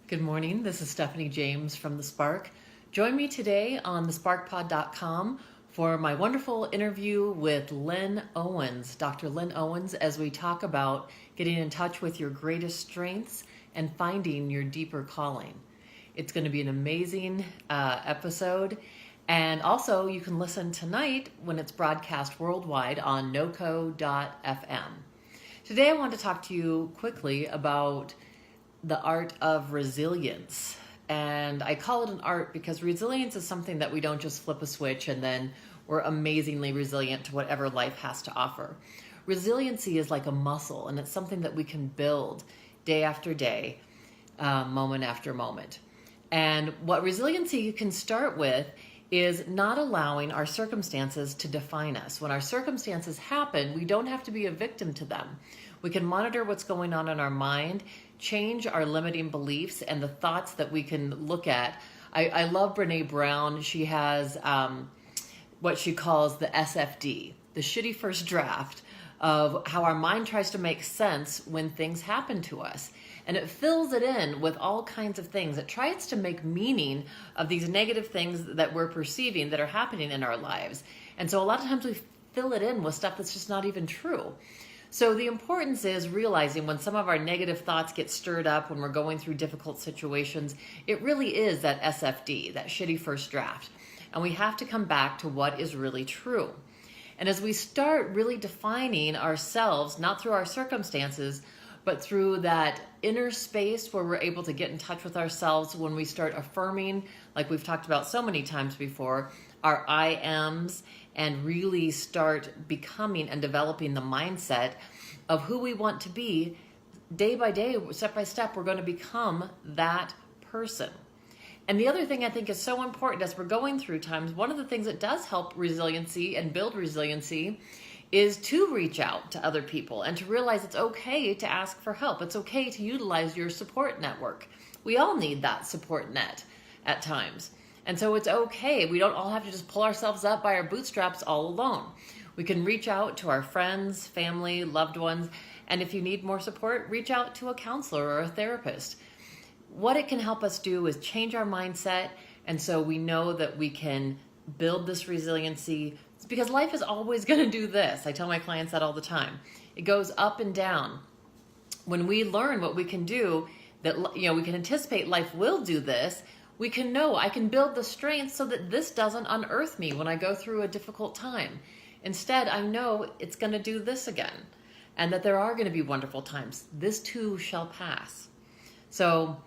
Good morning. This is Stephanie James from The Spark. Join me today on thesparkpod.com for my wonderful interview with Lynn Owens, Dr. Lynn Owens, as we talk about getting in touch with your greatest strengths and finding your deeper calling. It's going to be an amazing episode. And also, you can listen tonight when it's broadcast worldwide on noco.fm. Today, I want to talk to you quickly about the art of resilience. And I call it an art because resilience is something that we don't just flip a switch and then we're amazingly resilient to whatever life has to offer. Resiliency is like a muscle, and it's something that we can build day after day, moment after moment. And what resiliency you can start with is not allowing our circumstances to define us. When our circumstances happen, we don't have to be a victim to them. We can monitor what's going on in our mind, change our limiting beliefs and the thoughts that we can look at. I love Brene Brown. She has what she calls the SFD, the shitty first draft, of how our mind tries to make sense when things happen to us. And it fills it in with all kinds of things. It tries to make meaning of these negative things that we're perceiving that are happening in our lives. And so a lot of times we fill it in with stuff that's just not even true. So the importance is realizing when some of our negative thoughts get stirred up, when we're going through difficult situations, it really is that SFD, that shitty first draft. And we have to come back to what is really true. And as we start really defining ourselves, not through our circumstances, but through that inner space where we're able to get in touch with ourselves, when we start affirming, like we've talked about so many times before, our I ams, and really start becoming and developing the mindset of who we want to be, day by day, step by step, we're going to become that person. And the other thing I think is so important as we're going through times, one of the things that does help resiliency and build resiliency is to reach out to other people and to realize it's okay to ask for help. It's okay to utilize your support network. We all need that support net at times. And so it's okay. We don't all have to just pull ourselves up by our bootstraps all alone. We can reach out to our friends, family, loved ones, and if you need more support, reach out to a counselor or a therapist. What it can help us do is change our mindset, and so we know that we can build this resiliency, because life is always going to do this. I tell my clients that all the time. It goes up and down. When we learn what we can do, that we can anticipate life will do this, we can know I can build the strength so that this doesn't unearth me when I go through a difficult time. Instead, I know it's going to do this again, and that there are going to be wonderful times. This too shall pass. So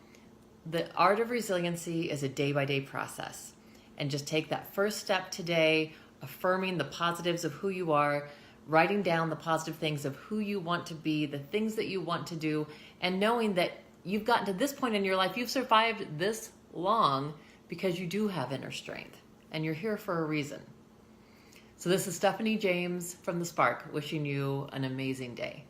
the art of resiliency is a day-by-day process. And just take that first step today, affirming the positives of who you are, writing down the positive things of who you want to be, the things that you want to do, and knowing that you've gotten to this point in your life, you've survived this long because you do have inner strength and you're here for a reason. So this is Stephanie James from The Spark, wishing you an amazing day.